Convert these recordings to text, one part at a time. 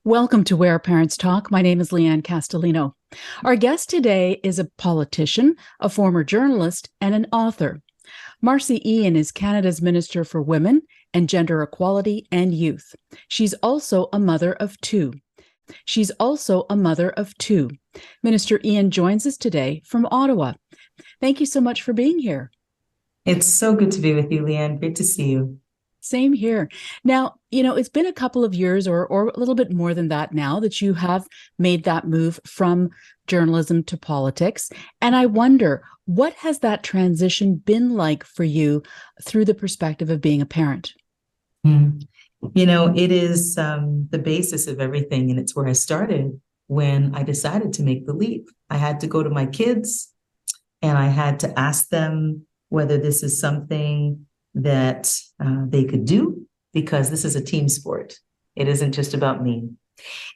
Welcome to Where Parents Talk. My name is Lianne Castelino. Our guest today is a politician, a former journalist, and an author. Marci Ien is Canada's Minister for Women and Gender Equality and Youth. She's also a mother of two. Minister Ien joins us today from Ottawa. Thank you so much for being here. It's so good to be with you, Lianne. Great to see you. Same here. Now, it's been a couple of years or a little bit more than that now that you have made that move from journalism to politics. And I wonder, what has that transition been like for you through the perspective of being a parent? It is the basis of everything. And it's where I started when I decided to make the leap. I had to go to my kids and I had to ask them whether this is something that they could do, because this is a team sport. It isn't just about me.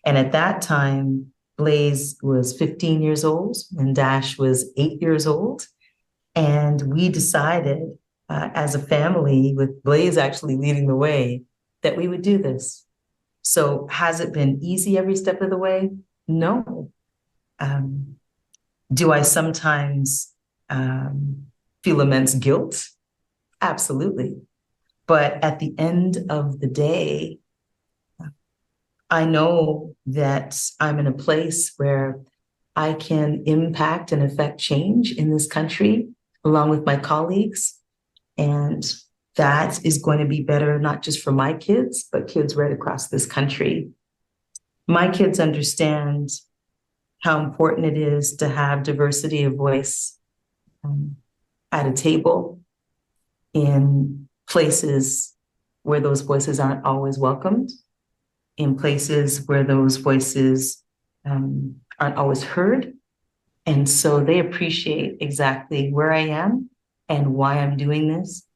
And at that time, Blaze was 15 years old and Dash was 8 years old. And we decided as a family, with Blaze actually leading the way, that we would do this. So has it been easy every step of the way? No. Do I sometimes feel immense guilt? Absolutely. But at the end of the day, I know that I'm in a place where I can impact and affect change in this country along with my colleagues. And that is going to be better, not just for my kids, but kids right across this country. My kids understand how important it is to have diversity of voice at a table, in places where those voices aren't always welcomed, in places where those voices aren't always heard. And so they appreciate exactly where I am and why I'm doing this.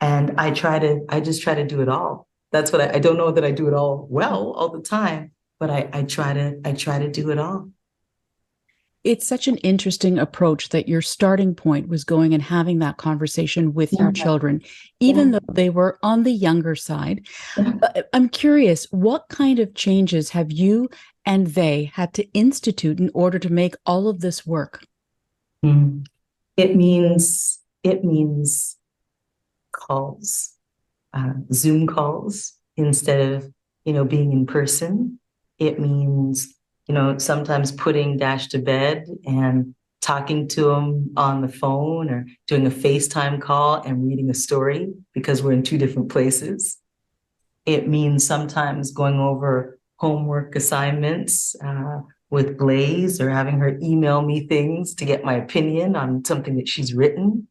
And I just try to do it all. That's what I don't know that I do it all well all the time, but I try to do it all. It's such an interesting approach that your starting point was going and having that conversation with your children, even though they were on the younger side. I'm curious, what kind of changes have you and they had to institute in order to make all of this work? It means calls, Zoom calls instead of, being in person. It means sometimes putting Dash to bed and talking to him on the phone or doing a FaceTime call and reading a story because we're in two different places. It means sometimes going over homework assignments with Blaze or having her email me things to get my opinion on something that she's written.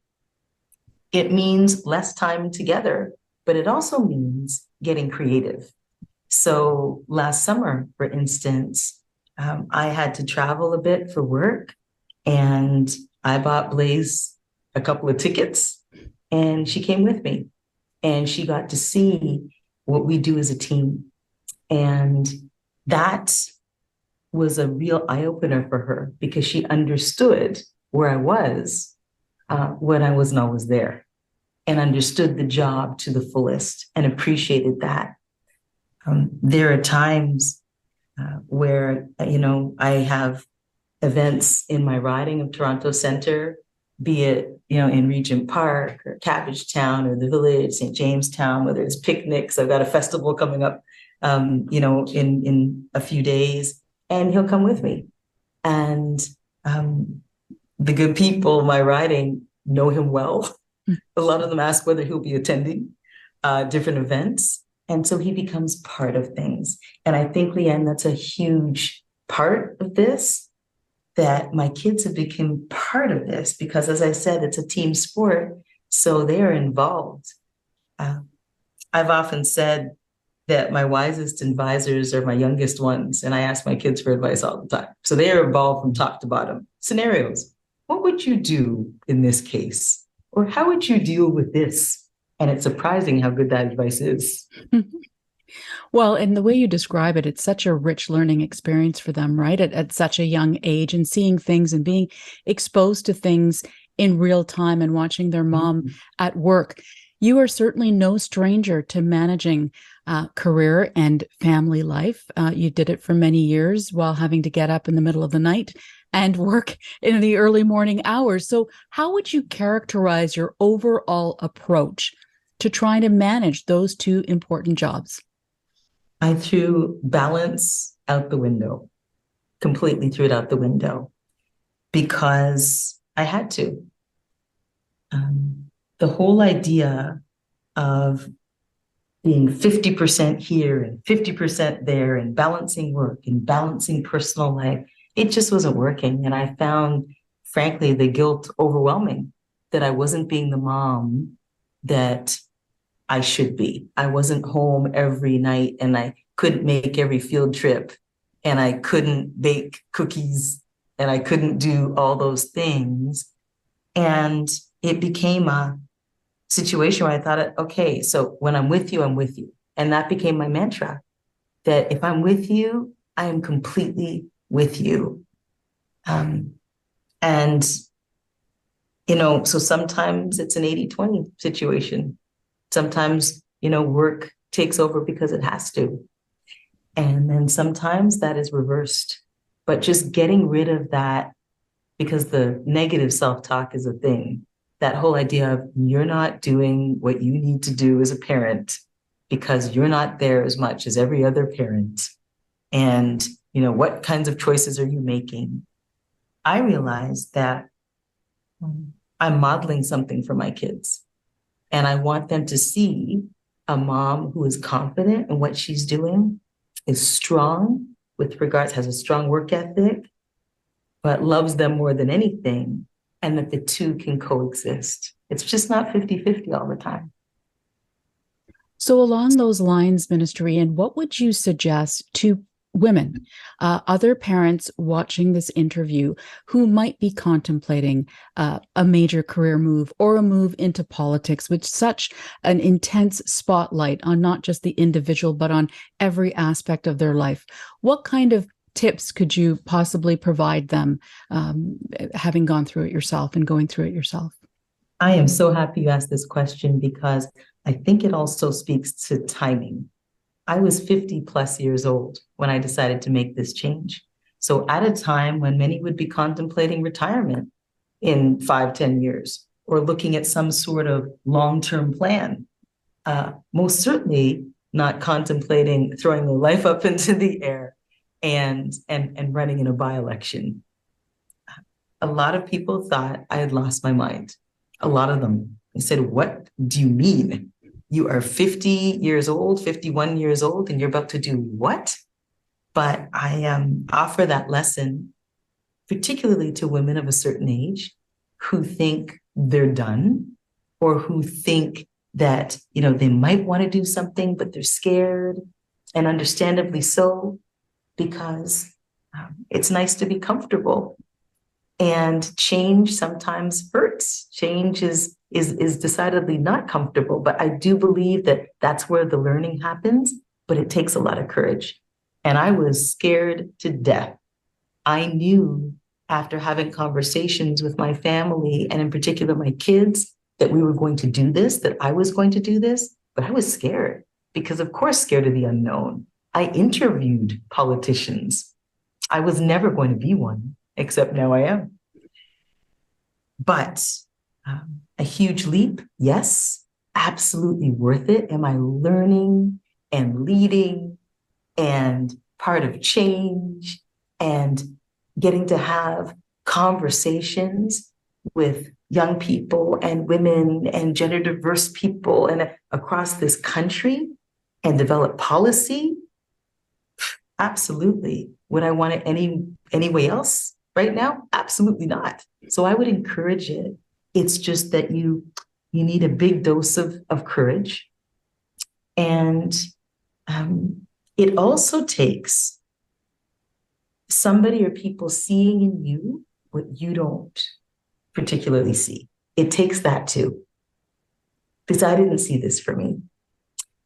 It means less time together, but it also means getting creative. So last summer, for instance, I had to travel a bit for work, and I bought Blaze a couple of tickets, and she came with me, and she got to see what we do as a team. And that was a real eye-opener for her because she understood where I was when I wasn't always there, and understood the job to the fullest and appreciated that. There are times where, I have events in my riding of Toronto Centre, be it, in Regent Park or Cabbagetown or the Village, St. Jamestown, whether it's picnics. I've got a festival coming up, in a few days, and he'll come with me. And the good people in my riding know him well. A lot of them ask whether he'll be attending different events. And so he becomes part of things. And I think, Lianne, that's a huge part of this, that my kids have become part of this because, as I said, it's a team sport. So they are involved. I've often said that my wisest advisors are my youngest ones, and I ask my kids for advice all the time. So they are involved from top to bottom. Scenarios. What would you do in this case? Or how would you deal with this? And it's surprising how good that advice is. Well, and the way you describe it, it's such a rich learning experience for them, right? At such a young age, and seeing things and being exposed to things in real time and watching their mom at work. You are certainly no stranger to managing career and family life. You did it for many years while having to get up in the middle of the night and work in the early morning hours. So, how would you characterize your overall approach to trying to manage those two important jobs? I threw balance out the window, completely threw it out the window because I had to. The whole idea of being 50% here and 50% there and balancing work and balancing personal life, it just wasn't working. And I found, frankly, the guilt overwhelming that I wasn't being the mom that I should be. I wasn't home every night and I couldn't make every field trip and I couldn't bake cookies and I couldn't do all those things. And it became a situation where I thought, okay, so when I'm with you, I'm with you. And that became my mantra, that if I'm with you, I am completely with you. And, so sometimes it's an 80-20 situation. Sometimes, work takes over because it has to. And then sometimes that is reversed. But just getting rid of that, because the negative self-talk is a thing, that whole idea of you're not doing what you need to do as a parent because you're not there as much as every other parent. And, what kinds of choices are you making? I realized that I'm modeling something for my kids. And I want them to see a mom who is confident in what she's doing, is strong with regards, has a strong work ethic, but loves them more than anything, and that the two can coexist. It's just not 50-50 all the time. So, along those lines, Minister Ien, what would you suggest to women, other parents watching this interview who might be contemplating a major career move or a move into politics with such an intense spotlight on not just the individual, but on every aspect of their life? What kind of tips could you possibly provide them, having gone through it yourself and going through it yourself? I am so happy you asked this question because I think it also speaks to timing. I was 50 plus years old when I decided to make this change. So at a time when many would be contemplating retirement in 5-10 years or looking at some sort of long-term plan, most certainly not contemplating throwing their life up into the air and running in a by-election. A lot of people thought I had lost my mind. A lot of them. They said, "What do you mean? You are 50 years old, 51 years old, and you're about to do what?" But I offer that lesson, particularly to women of a certain age who think they're done or who think that, they might want to do something, but they're scared, and understandably so, because it's nice to be comfortable. And change sometimes hurts. Change is decidedly not comfortable, but I do believe that that's where the learning happens, but it takes a lot of courage. And I was scared to death. I knew after having conversations with my family and in particular my kids that we were going to do this, that I was going to do this, but I was scared because of course scared of the unknown. I interviewed politicians. I was never going to be one, except now I am. But a huge leap, yes, absolutely worth it. Am I learning and leading and part of change and getting to have conversations with young people and women and gender diverse people and across this country and develop policy? Absolutely. Would I want it any way else right now? Absolutely not. So I would encourage it. It's just that you need a big dose of courage. And it also takes somebody or people seeing in you what you don't particularly see. It takes that too. Because I didn't see this for me.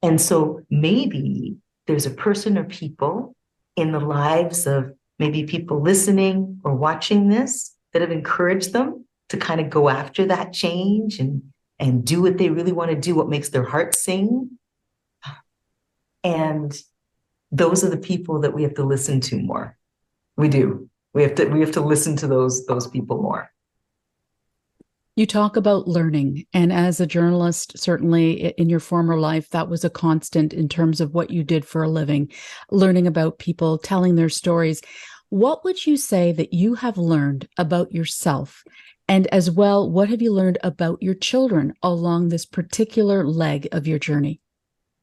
And so maybe there's a person or people in the lives of maybe people listening or watching this that have encouraged them to kind of go after that change and do what they really want to do, what makes their heart sing. And those are the people that we have to listen to more. We do. We have to listen to those people more. You talk about learning, and as a journalist, certainly in your former life, that was a constant in terms of what you did for a living, learning about people, telling their stories. What would you say that you have learned about yourself? And as well, what have you learned about your children along this particular leg of your journey?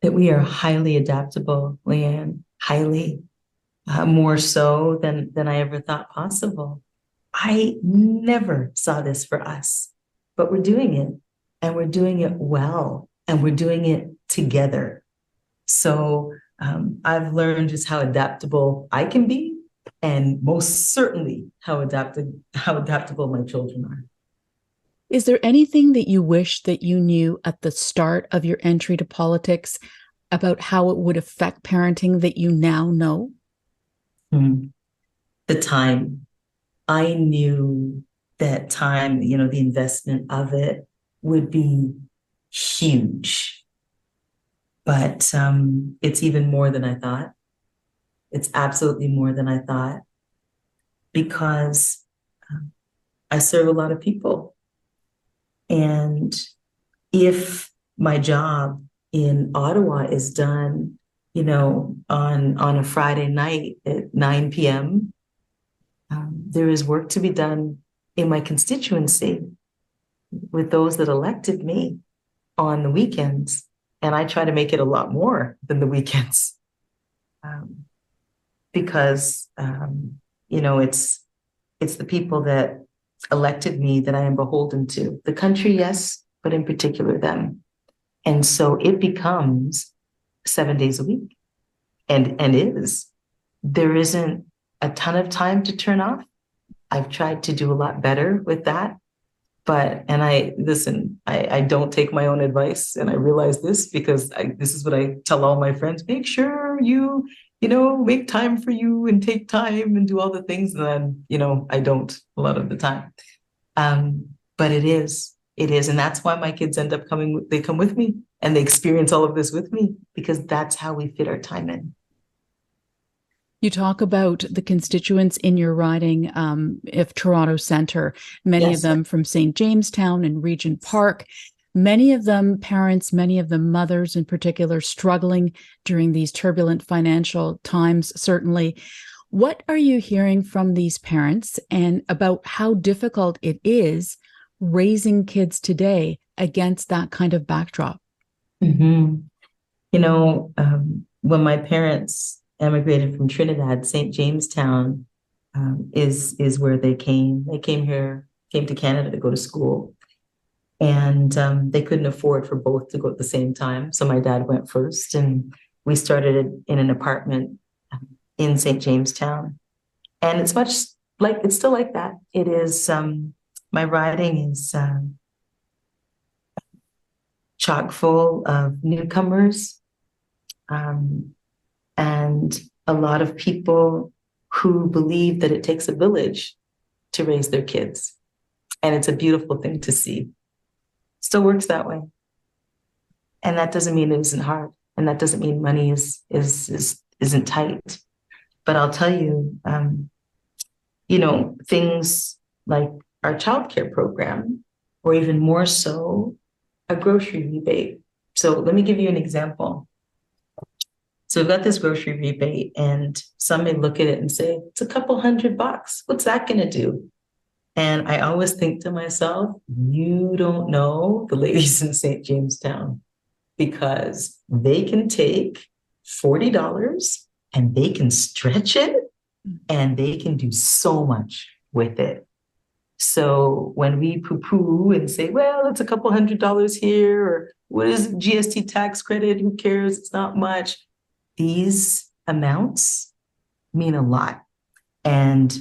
That we are highly adaptable, Lianne, highly, more so than I ever thought possible. I never saw this for us, but we're doing it, and we're doing it well, and we're doing it together. So I've learned just how adaptable I can be, and most certainly how adaptable my children are. Is there anything that you wish that you knew at the start of your entry to politics about how it would affect parenting that you now know? Mm. The time. I knew that time, the investment of it would be huge. But it's even more than I thought. It's absolutely more than I thought, because I serve a lot of people. And if my job in Ottawa is done, on a Friday night at 9 p.m., there is work to be done in my constituency with those that elected me on the weekends. And I try to make it a lot more than the weekends, because, it's the people that elected me that I am beholden to. The country, yes, but in particular them. And so it becomes 7 days a week, and is. There isn't a ton of time to turn off. I've tried to do a lot better with that. And I don't take my own advice. And I realize this because this is what I tell all my friends: make sure you make time for you and take time and do all the things. And then, I don't a lot of the time. But it is. And that's why my kids end up they come with me and they experience all of this with me, because that's how we fit our time in. You talk about the constituents in your riding of Toronto Centre, many Yes. of them from St. Jamestown and Regent Park, many of them parents, many of them mothers in particular, struggling during these turbulent financial times, certainly. What are you hearing from these parents and about how difficult it is raising kids today against that kind of backdrop? Mm-hmm. When my parents emigrated from Trinidad, St. Jamestown is where they came. They came to Canada to go to school. And they couldn't afford for both to go at the same time. So my dad went first, and we started in an apartment in St. Jamestown. And it's still like that. It is, my riding is chock full of newcomers, and a lot of people who believe that it takes a village to raise their kids. And it's a beautiful thing to see. Still works that way. And that doesn't mean it isn't hard. And that doesn't mean money isn't tight. But I'll tell you, things like our childcare program, or even more so, a grocery rebate. So let me give you an example. So we've got this grocery rebate, and some may look at it and say, it's a couple $100. What's that going to do? And I always think to myself, you don't know the ladies in St. Jamestown, because they can take $40 and they can stretch it and they can do so much with it. So when we poo-poo and say, well, it's a couple $100 here, or what is GST tax credit? Who cares? It's not much. These amounts mean a lot. And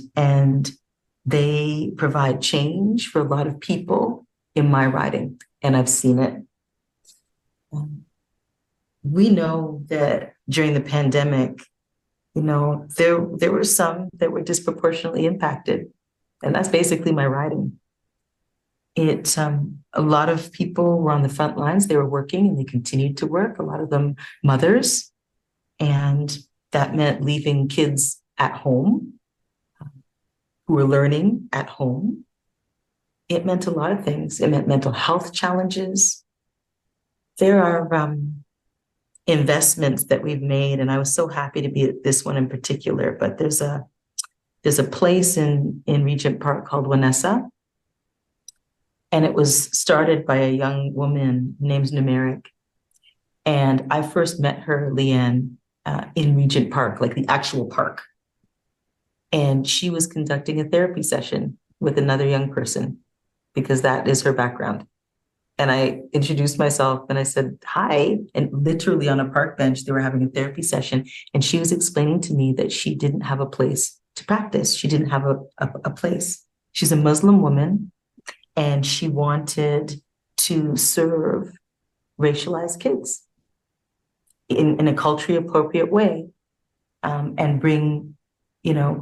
they provide change for a lot of people in my riding, and I've seen it. We know that during the pandemic, there were some that were disproportionately impacted, and that's basically my riding. A lot of people were on the front lines. They were working and they continued to work. A lot of them mothers, And that meant leaving kids at home who were learning at home. It meant a lot of things. It meant mental health challenges. There are investments that we've made, and I was so happy to be at this one in particular, but there's a place in Regent Park called Wanessa, and it was started by a young woman named Numeric. And I first met her, Lianne, in Regent Park, like the actual park. And she was conducting a therapy session with another young person because that is her background. And I introduced myself and I said, hi. And literally on a park bench, they were having a therapy session. And she was explaining to me that she didn't have a place to practice. She didn't have a place. She's a Muslim woman and she wanted to serve racialized kids in a culturally appropriate way, and bring,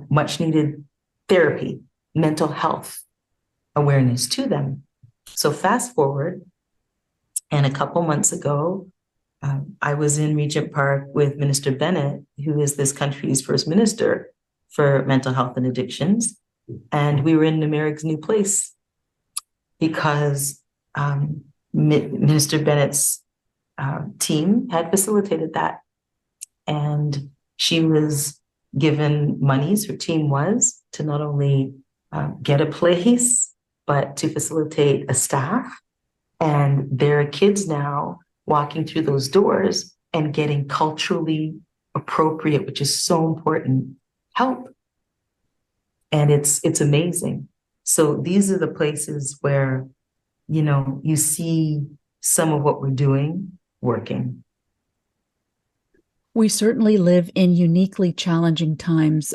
much needed therapy, mental health awareness to them. So fast forward, and a couple months ago, I was in Regent Park with Minister Bennett, who is this country's first minister for mental health and addictions. And we were in Numeric's new place because Minister Bennett's team had facilitated that. And she was given monies, her team was, to not only get a place, but to facilitate a staff. And there are kids now walking through those doors and getting culturally appropriate, which is so important, help. And it's amazing. So these are the places where, you see some of what we're doing working. We certainly live in uniquely challenging times,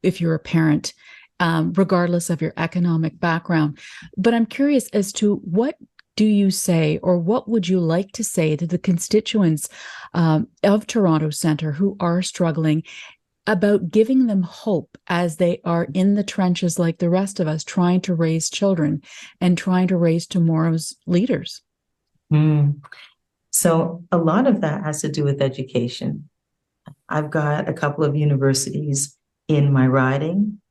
if you're a parent, regardless of your economic background. But I'm curious as to what do you say, or what would you like to say to the constituents of Toronto Centre who are struggling, about giving them hope as they are in the trenches like the rest of us, trying to raise children and trying to raise tomorrow's leaders? So a lot of that has to do with education. I've got a couple of universities in my riding,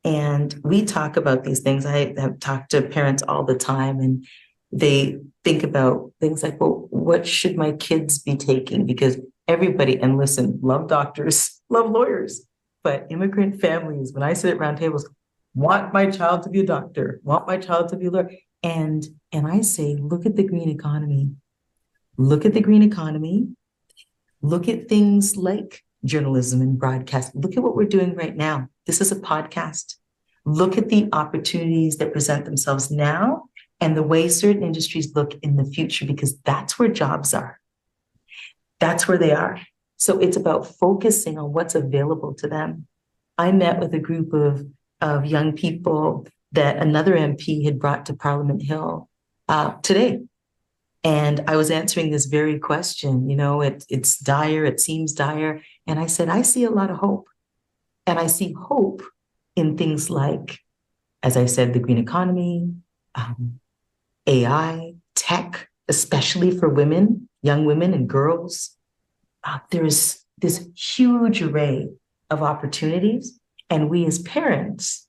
and we talk about these things. I have talked to parents all the time, and they think about things like, well, what should my kids be taking? Because everybody, and listen, love doctors, love lawyers, but immigrant families, when I sit at round tables, want my child to be a doctor, want my child to be a lawyer. And I say, look at the green economy. Look at the green economy. Look at things like journalism and broadcast. Look at what we're doing right now. This is a podcast. Look at the opportunities that present themselves now and the way certain industries look in the future, because that's where jobs are. That's where they are. So it's about focusing on what's available to them. I met with a group of young people that another MP had brought to Parliament Hill today. And I was answering this very question, it's dire, it seems dire. And I said, I see a lot of hope. And I see hope in things like, as I said, the green economy, AI, tech, especially for women, young women and girls. There's this huge array of opportunities. And we as parents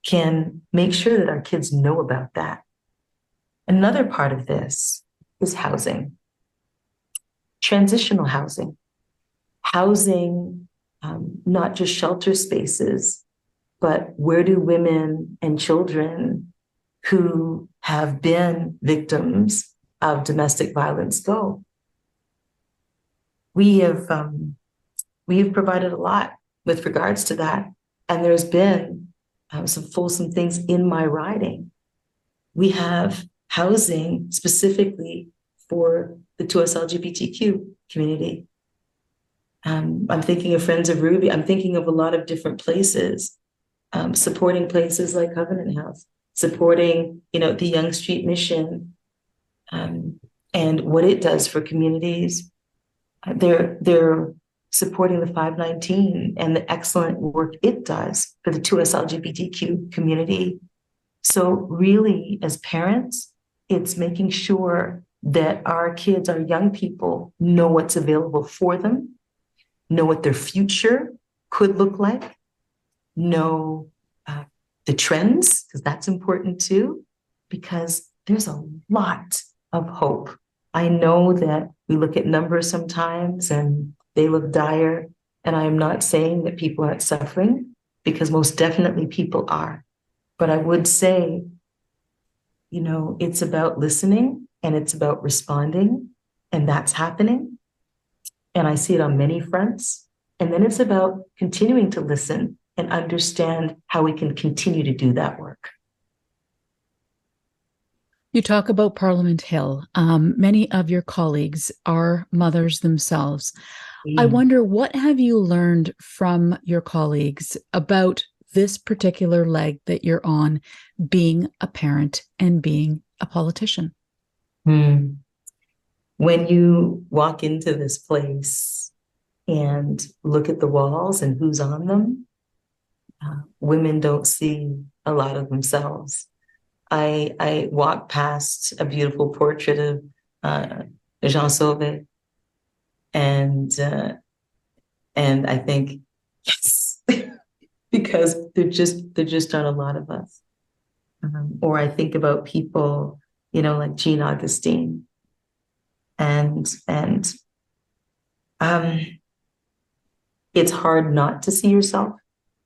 can make sure that our kids know about that. Another part of this is housing, transitional housing, not just shelter spaces, but where do women and children who have been victims of domestic violence go? We have provided a lot with regards to that, and there's been some fulsome things in my riding. We have housing specifically for the 2S LGBTQ community. I'm thinking of Friends of Ruby. I'm thinking of a lot of different places, supporting places like Covenant House, supporting, the Young Street Mission, and what it does for communities. They're supporting the 519 and the excellent work it does for the 2S LGBTQ community. So really, as parents, it's making sure that our kids, our young people, know what's available for them, know what their future could look like, know the trends, because that's important too, because there's a lot of hope. I know that we look at numbers sometimes and they look dire, and I am not saying that people aren't suffering, because most definitely people are. But I would say, it's about listening and it's about responding, and that's happening. And I see it on many fronts. And then it's about continuing to listen and understand how we can continue to do that work. You talk about Parliament Hill. Many of your colleagues are mothers themselves. I wonder, what have you learned from your colleagues about this particular leg that you're on, being a parent and being a politician? When you walk into this place and look at the walls and who's on them, women don't see a lot of themselves. I walked past a beautiful portrait of Jean Sauvé, and I think, yes, because there just aren't a lot of us. Or I think about people, like Jean Augustine, and it's hard not to see yourself,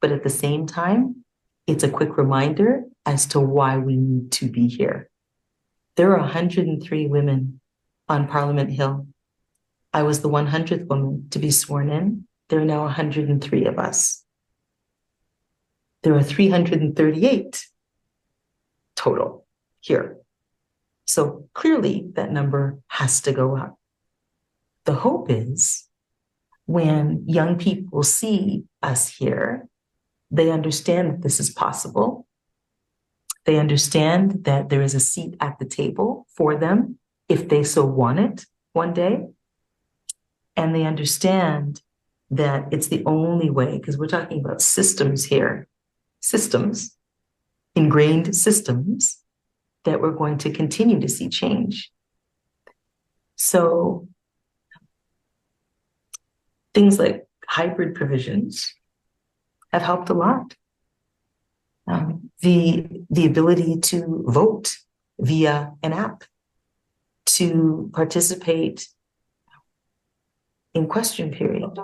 but at the same time, it's a quick reminder as to why we need to be here. There are 103 women on Parliament Hill. I was the 100th woman to be sworn in. There are now 103 of us. There are 338 total here. So clearly that number has to go up. The hope is when young people see us here, they understand that this is possible. They understand that there is a seat at the table for them if they so want it one day. And they understand that it's the only way, because we're talking about systems here, systems, ingrained systems, that we're going to continue to see change. So things like hybrid provisions have helped a lot. The ability to vote via an app, to participate in question period,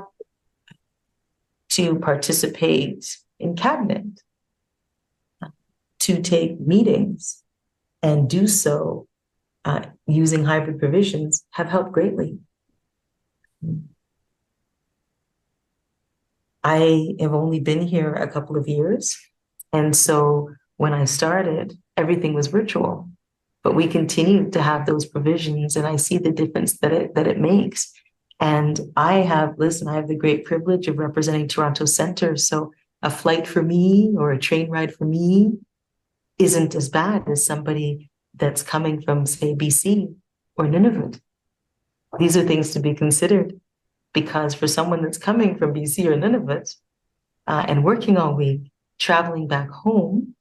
to participate in cabinet, to take meetings and do so using hybrid provisions have helped greatly. I have only been here a couple of years. And so when I started, everything was virtual, but we continue to have those provisions, and I see the difference that it makes. And I have the great privilege of representing Toronto Centre. So a flight for me or a train ride for me isn't as bad as somebody that's coming from, say, BC or Nunavut. These are things to be considered, because for someone that's coming from BC or Nunavut and working all week, traveling back home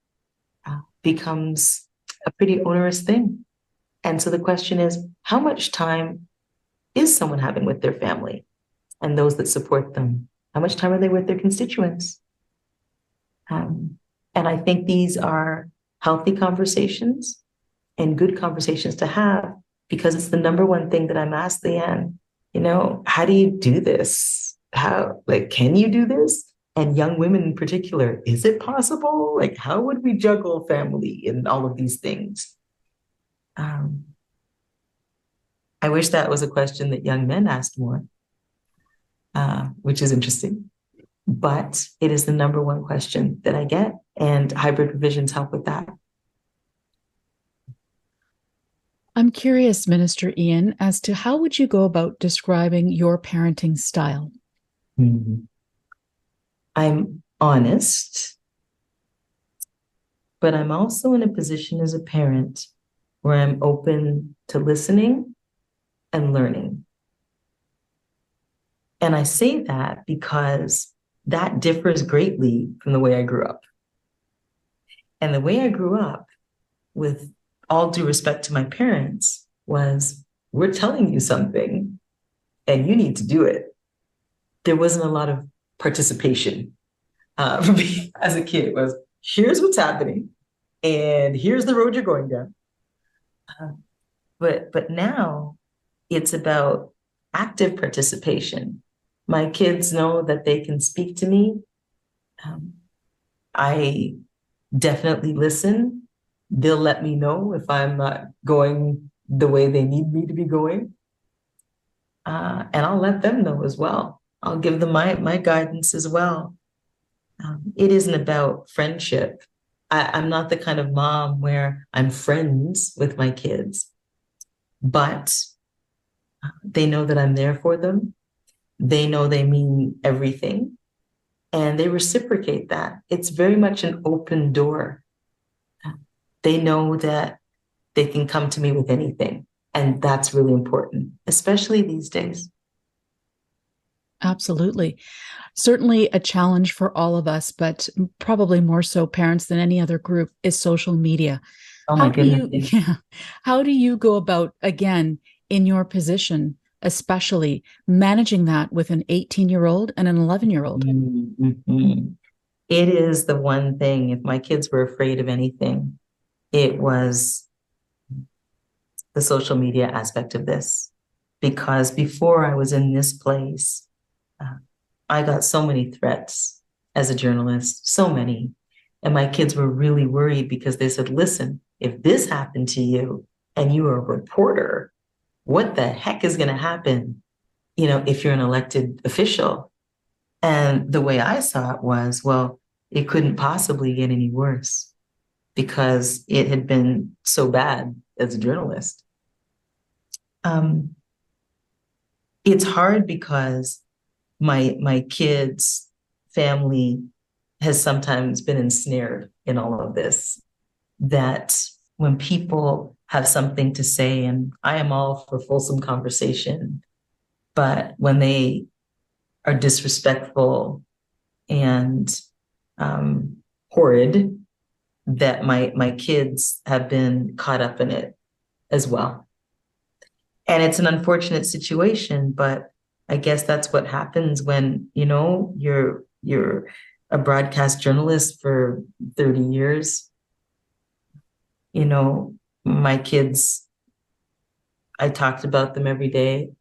becomes a pretty onerous thing. And so the question is, how much time is someone having with their family and those that support them? How much time are they with their constituents? And I think these are healthy conversations and good conversations to have, because it's the number one thing that I'm asked, Lianne, how do you do this? Can you do this? And young women in particular, is it possible? How would we juggle family and all of these things? I wish that was a question that young men asked more, which is interesting. But it is the number one question that I get, and hybrid provisions help with that. I'm curious, Minister Ien, as to how would you go about describing your parenting style? Mm-hmm. I'm honest, but I'm also in a position as a parent where I'm open to listening and learning. And I say that because that differs greatly from the way I grew up. And the way I grew up, with all due respect to my parents, was, we're telling you something and you need to do it. there wasn't a lot of participation for me as a kid. It was, here's what's happening, and here's the road you're going down. But now it's about active participation. My kids know that they can speak to me. I definitely listen. They'll let me know if I'm not going the way they need me to be going. And I'll let them know as well. I'll give them my guidance as well. It isn't about friendship. I'm not the kind of mom where I'm friends with my kids, but they know that I'm there for them. They know they mean everything, and they reciprocate that. It's very much an open door. They know that they can come to me with anything, and that's really important, especially these days. Absolutely. Certainly a challenge for all of us, but probably more so parents than any other group is social media. Oh my How do goodness. you, yeah, how do you go about, again, in your position, especially managing that with an 18-year-old and an 11-year-old? Mm-hmm. It is the one thing, if my kids were afraid of anything, it was the social media aspect of this. Because before I was in this place, I got so many threats as a journalist, so many. And my kids were really worried because they said, listen, if this happened to you and you were a reporter, what the heck is going to happen, if you're an elected official? And the way I saw it was, well, it couldn't possibly get any worse because it had been so bad as a journalist. It's hard because my kids' family has sometimes been ensnared in all of this, that when people have something to say, and I am all for fulsome conversation, but when they are disrespectful and horrid, that my kids have been caught up in it as well. And it's an unfortunate situation, but I guess that's what happens when, you're a broadcast journalist for 30 years. My kids, I talked about them every day.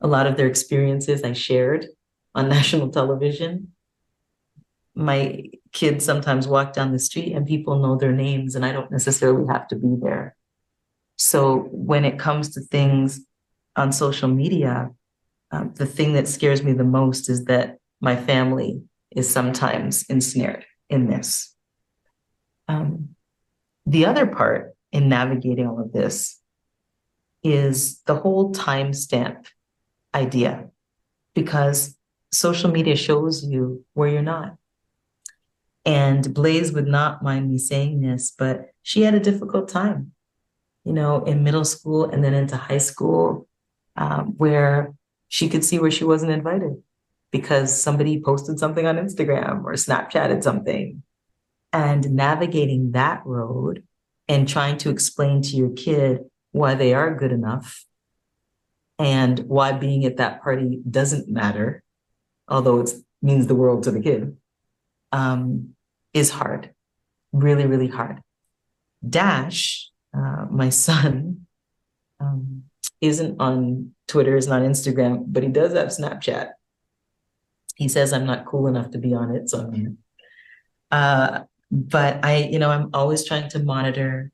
A lot of their experiences I shared on national television. My kids sometimes walk down the street and people know their names, and I don't necessarily have to be there. So when it comes to things on social media, the thing that scares me the most is that my family is sometimes ensnared in this. The other part in navigating all of this is the whole timestamp idea, because social media shows you where you're not. And Blaze would not mind me saying this, but she had a difficult time, in middle school and then into high school, where she could see where she wasn't invited because somebody posted something on Instagram or Snapchatted something. And navigating that road and trying to explain to your kid why they are good enough and why being at that party doesn't matter, although it means the world to the kid, is hard, really, really hard. Dash, my son, isn't on Twitter, isn't on Instagram, but he does have Snapchat. He says I'm not cool enough to be on it, so but I'm always trying to monitor,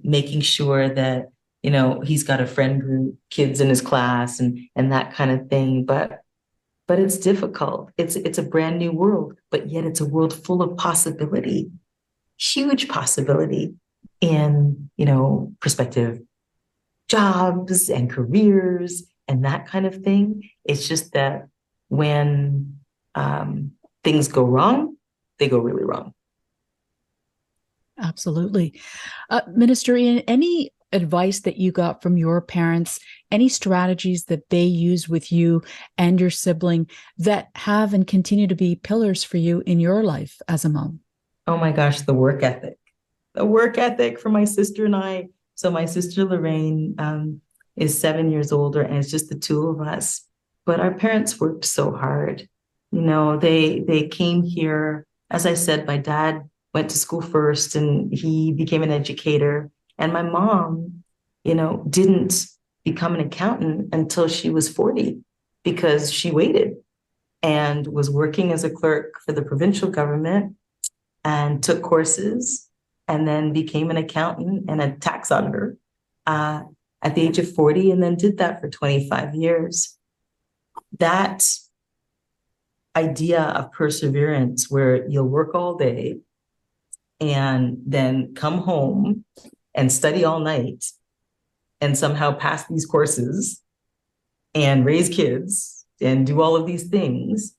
making sure that he's got a friend group, kids in his class, and that kind of thing. But it's difficult. It's a brand new world, but yet it's a world full of possibility, huge possibility in prospective jobs and careers and that kind of thing. It's just that when things go wrong, they go really wrong. Absolutely. Minister Ien, any advice that you got from your parents, any strategies that they use with you and your sibling that have and continue to be pillars for you in your life as a mom? Oh my gosh, the work ethic. The work ethic for my sister and I. So my sister Lorraine is 7 years older, and it's just the two of us. but our parents worked so hard. They came here. As I said, my dad went to school first and he became an educator. And my mom, didn't become an accountant until she was 40 because she waited and was working as a clerk for the provincial government and took courses and then became an accountant and a tax auditor at the age of 40 and then did that for 25 years. That idea of perseverance where you'll work all day and then come home and study all night and somehow pass these courses and raise kids and do all of these things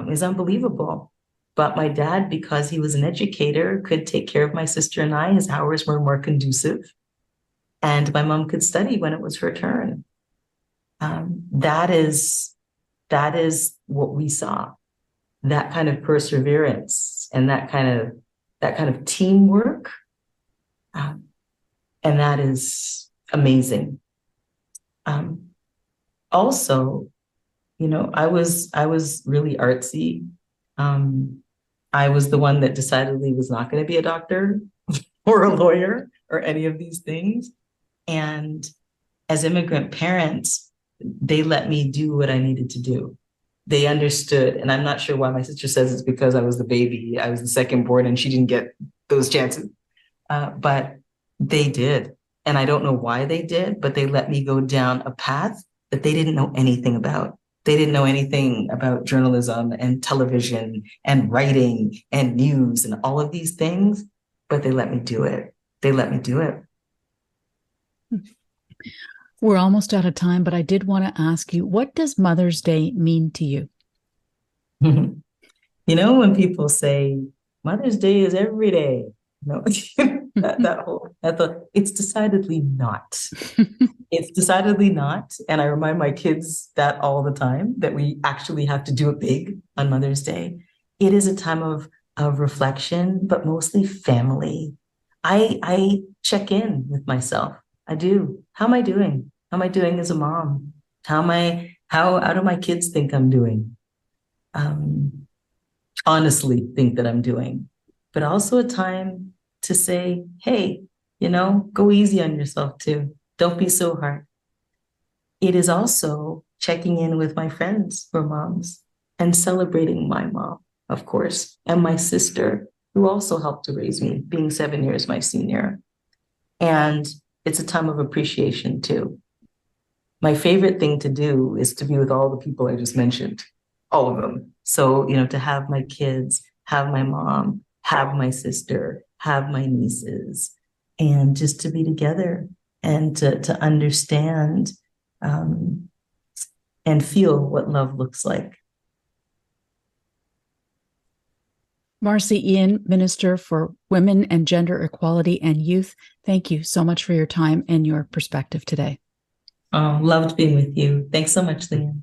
is unbelievable. But my dad, because he was an educator, could take care of my sister and I. His hours were more conducive. And my mom could study when it was her turn. That is what we saw. That kind of perseverance and that kind of teamwork. And that is amazing. Also, I was really artsy. I was the one that decidedly was not going to be a doctor or a lawyer or any of these things. And as immigrant parents, they let me do what I needed to do. They understood. And I'm not sure why my sister says it's because I was the baby. I was the second born and she didn't get those chances. But they did. And I don't know why they did, but they let me go down a path that they didn't know anything about. They didn't know anything about journalism and television and writing and news and all of these things, but they let me do it. They let me do it. We're almost out of time, but I did want to ask you, what does Mother's Day mean to you? When people say Mother's Day is every day, it's decidedly not. It's decidedly not. And I remind my kids that all the time, that we actually have to do it big on Mother's Day. It is a time of reflection, but mostly family. I check in with myself. I do. How am I doing? How am I doing as a mom? How do my kids think I'm doing? Honestly think that I'm doing, but also a time to say, hey, go easy on yourself too. Don't be so hard. It is also checking in with my friends who are moms and celebrating my mom, of course, and my sister, who also helped to raise me, being 7 years my senior. And it's a time of appreciation too. My favorite thing to do is to be with all the people I just mentioned, all of them. So, to have my kids, have my mom, have my sister, have my nieces, and just to be together and to understand and feel what love looks like. Marci Ien, Minister for Women and Gender Equality and Youth, thank you so much for your time and your perspective today. Oh, loved being with you. Thanks so much, Lianne.